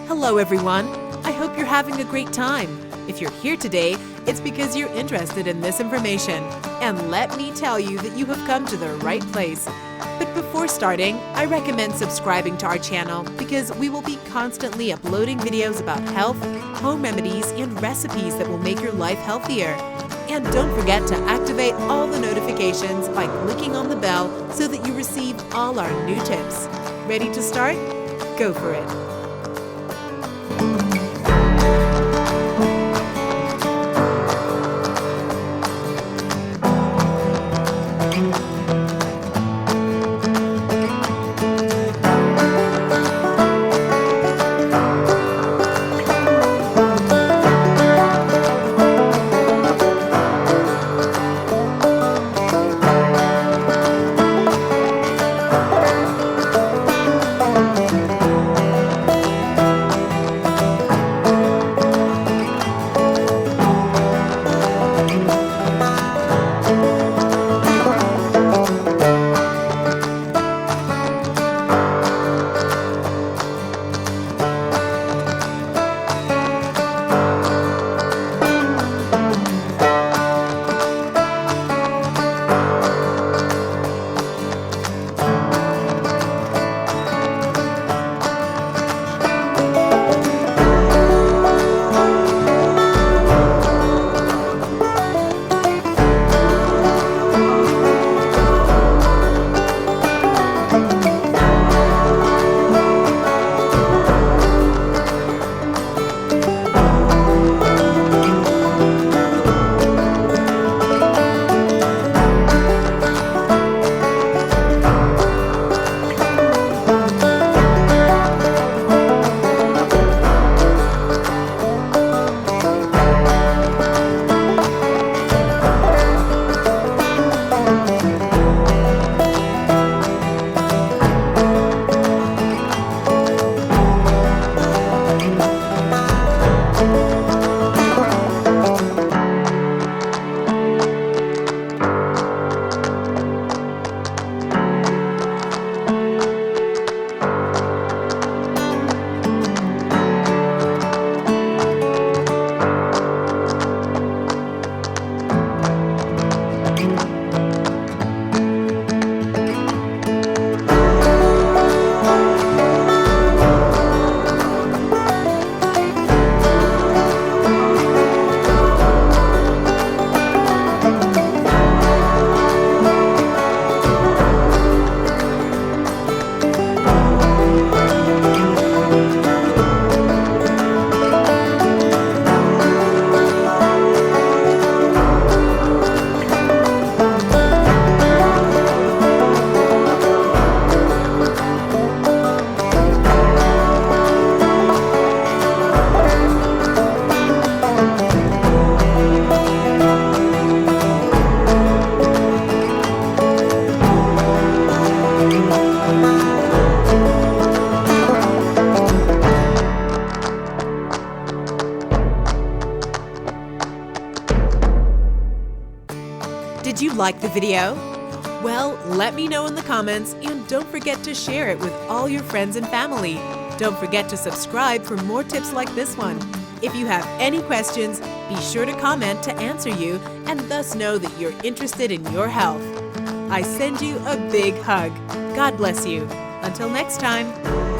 Hello everyone! I hope you're having a great time. If you're here today, it's because you're interested in this information. And let me tell you that you have come to the right place. But before starting, I recommend subscribing to our channel because we will be constantly uploading videos about health, home remedies, and recipes that will make your life healthier. And don't forget to activate all the notifications by clicking on the bell so that you receive all our new tips. Ready to start? Go for it! Did you like the video? Well, let me know in the comments and don't forget to share it with all your friends and family. Don't forget to subscribe for more tips like this one. If you have any questions, be sure to comment to answer you and thus know that you're interested in your health. I send you a big hug. God bless you. Until next time.